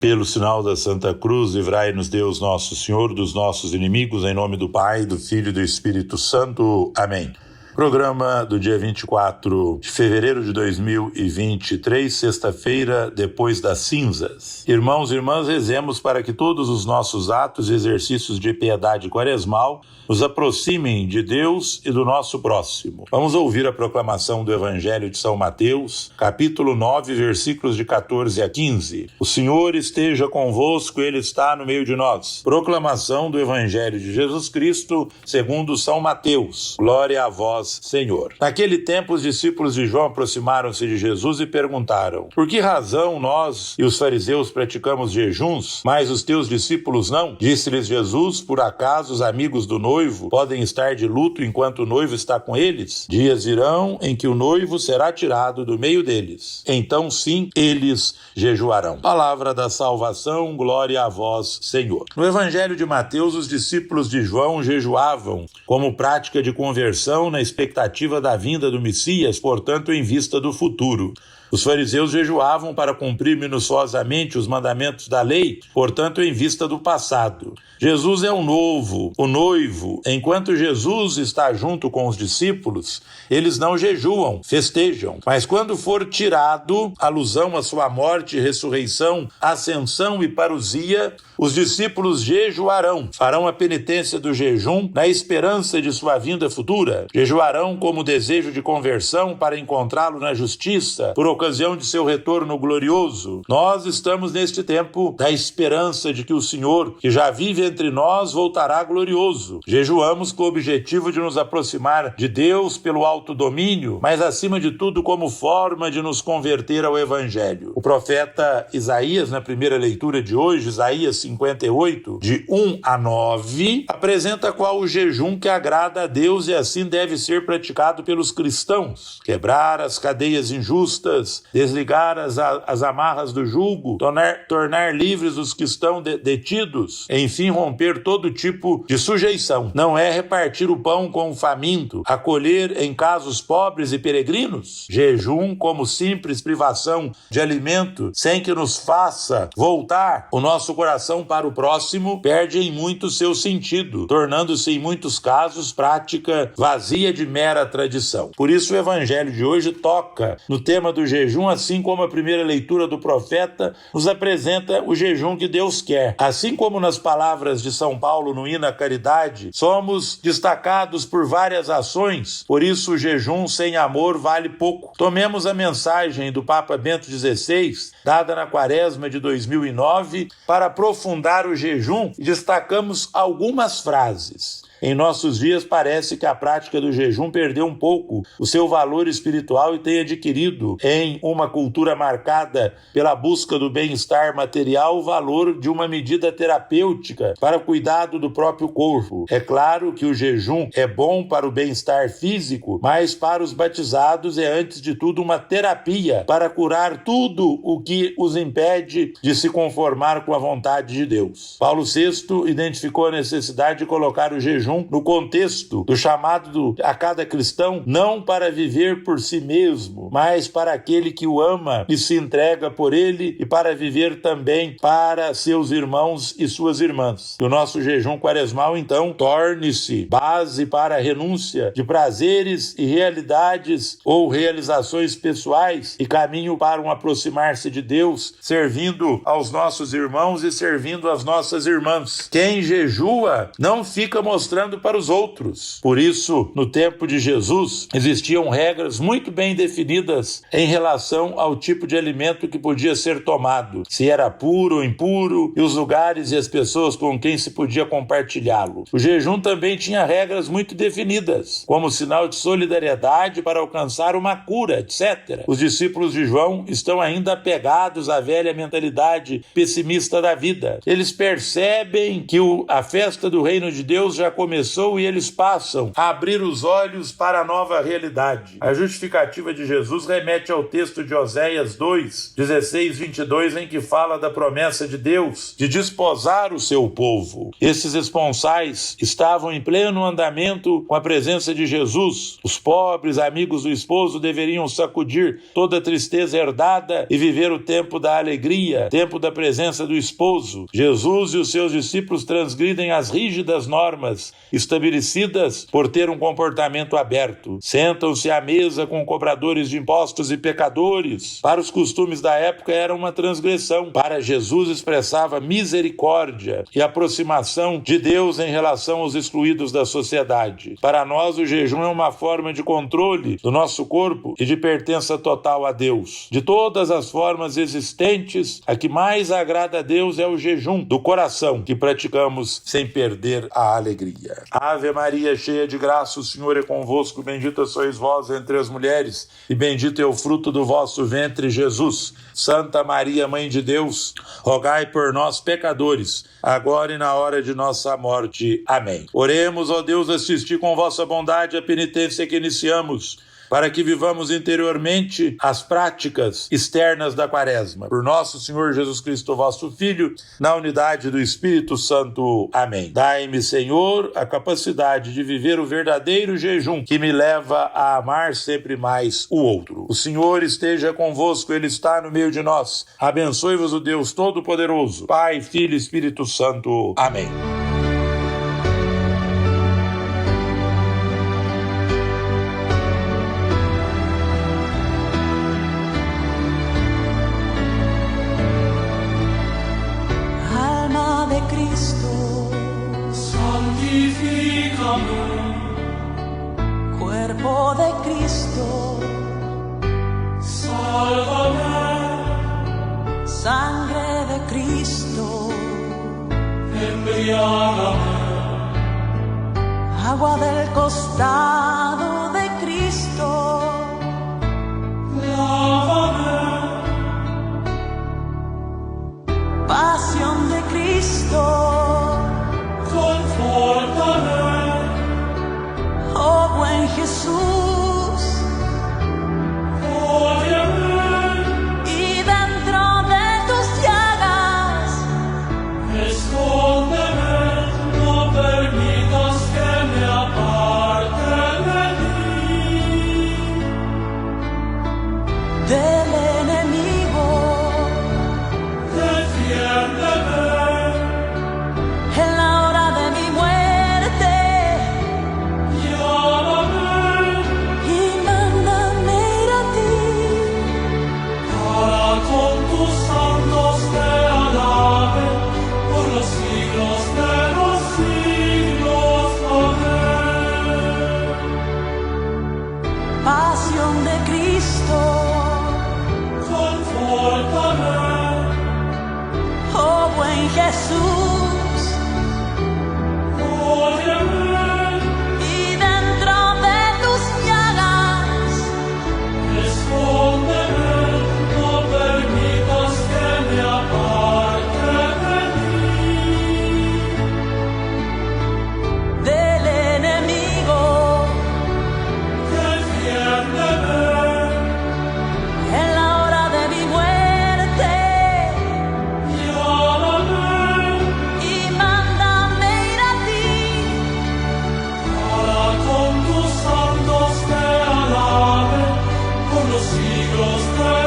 Pelo sinal da Santa Cruz, livrai-nos Deus nosso Senhor dos nossos inimigos, em nome do Pai, do Filho e do Espírito Santo. Amém. Programa do dia 24 de fevereiro de 2023, sexta-feira, depois das cinzas. Irmãos e irmãs, rezemos para que todos os nossos atos e exercícios de piedade quaresmal nos aproximem de Deus e do nosso próximo. Vamos ouvir a proclamação do Evangelho de São Mateus, capítulo 9, versículos de 14 a 15. O Senhor esteja convosco, Ele está no meio de nós. Proclamação do Evangelho de Jesus Cristo, segundo São Mateus. Glória a vós, Senhor. Naquele tempo, os discípulos de João aproximaram-se de Jesus e perguntaram: por que razão nós e os fariseus praticamos jejuns, mas os teus discípulos não? Disse-lhes Jesus: por acaso os amigos do noivo podem estar de luto enquanto o noivo está com eles? Dias virão em que o noivo será tirado do meio deles. Então sim, eles jejuarão. Palavra da salvação, glória a vós, Senhor. No Evangelho de Mateus, os discípulos de João jejuavam como prática de conversão na expectativa da vinda do Messias, portanto em vista do futuro. Os fariseus jejuavam para cumprir minuciosamente os mandamentos da lei, portanto em vista do passado. Jesus é o noivo. Enquanto Jesus está junto com os discípulos, eles não jejuam, festejam. Mas quando for tirado, alusão à sua morte, ressurreição, ascensão e parousia, os discípulos jejuarão, farão a penitência do jejum na esperança de sua vinda futura. Jejuarão como desejo de conversão para encontrá-lo na justiça, por ocasião de seu retorno glorioso. Nós estamos neste tempo da esperança de que o Senhor, que já vive entre nós, voltará glorioso. Jejuamos com o objetivo de nos aproximar de Deus pelo autodomínio, mas acima de tudo como forma de nos converter ao Evangelho. O profeta Isaías, na primeira leitura de hoje, Isaías 58, de 1 a 9, apresenta qual o jejum que agrada a Deus e assim deve ser praticado pelos cristãos: quebrar as cadeias injustas, desligar as amarras do jugo, tornar livres os que estão detidos, enfim, romper todo tipo de sujeição. Não é repartir o pão com o faminto, acolher em casa os pobres e peregrinos? Jejum como simples privação de alimento, sem que nos faça voltar o nosso coração para o próximo, perde em muito seu sentido, tornando-se em muitos casos prática vazia de mera tradição. Por isso o Evangelho de hoje toca no tema do jejum, assim como a primeira leitura do profeta nos apresenta o jejum que Deus quer. Assim como nas palavras de São Paulo no hino à caridade, somos destacados por várias ações, por isso o jejum sem amor vale pouco. Tomemos a mensagem do Papa Bento XVI, dada na Quaresma de 2009, para aprofundar o jejum, e destacamos algumas frases. Em nossos dias parece que a prática do jejum perdeu um pouco o seu valor espiritual e tem adquirido, em uma cultura marcada pela busca do bem-estar material, o valor de uma medida terapêutica para o cuidado do próprio corpo. É claro que o jejum é bom para o bem-estar físico, mas para os batizados é antes de tudo uma terapia para curar tudo o que os impede de se conformar com a vontade de Deus. Paulo VI identificou a necessidade de colocar o jejum no contexto do chamado a cada cristão, não para viver por si mesmo, mas para aquele que o ama e se entrega por ele, e para viver também para seus irmãos e suas irmãs. Que o nosso jejum quaresmal, então, torne-se base para a renúncia de prazeres e realidades ou realizações pessoais e caminho para um aproximar-se de Deus, servindo aos nossos irmãos e servindo às nossas irmãs. Quem jejua não fica mostrando para os outros. Por isso, no tempo de Jesus, existiam regras muito bem definidas em relação ao tipo de alimento que podia ser tomado, se era puro ou impuro, e os lugares e as pessoas com quem se podia compartilhá-lo. O jejum também tinha regras muito definidas, como sinal de solidariedade para alcançar uma cura, etc. Os discípulos de João estão ainda apegados à velha mentalidade pessimista da vida. Eles percebem que a festa do reino de Deus já começou começou e eles passam a abrir os olhos para a nova realidade. A justificativa de Jesus remete ao texto de Oséias 2, 16, 22, em que fala da promessa de Deus de desposar o seu povo. Esses esponsais estavam em pleno andamento com a presença de Jesus. Os pobres, amigos do esposo, deveriam sacudir toda a tristeza herdada e viver o tempo da alegria, tempo da presença do esposo. Jesus e os seus discípulos transgridem as rígidas normas estabelecidas por ter um comportamento aberto. Sentam-se à mesa com cobradores de impostos e pecadores. Para os costumes da época era uma transgressão. Para Jesus expressava misericórdia e aproximação de Deus em relação aos excluídos da sociedade. Para nós, o jejum é uma forma de controle do nosso corpo e de pertença total a Deus. De todas as formas existentes, a que mais agrada a Deus é o jejum do coração, que praticamos sem perder a alegria. Ave Maria, cheia de graça, o Senhor é convosco, bendita sois vós entre as mulheres, e bendito é o fruto do vosso ventre, Jesus. Santa Maria, Mãe de Deus, rogai por nós, pecadores, agora e na hora de nossa morte. Amém. Oremos, ó Deus, assistir com vossa bondade a penitência que iniciamos, para que vivamos interiormente as práticas externas da Quaresma. Por nosso Senhor Jesus Cristo, vosso Filho, na unidade do Espírito Santo. Amém. Dai-me, Senhor, a capacidade de viver o verdadeiro jejum que me leva a amar sempre mais o outro. O Senhor esteja convosco, Ele está no meio de nós. Abençoe-vos o Deus Todo-Poderoso, Pai, Filho e Espírito Santo. Amém. Cuerpo de Cristo, sálvame. Sangre de Cristo, embriágame. Agua del costado de Cristo, lávame. Pasión de Cristo, confórtame. Oh buen Jesús, óyeme, y dentro de tus llagas, escóndeme, no permitas que me aparte de ti, del enemigo, defiéndeme. Pasión de Cristo, confórtame. Oh buen Jesús, óyeme, y dentro de tus llagas, escóndeme, no permitas que me aparte de ti, del enemigo. En la hora de mi muerte, llámame y mándame ir a ti, para con tus santos te alabe por los siglos de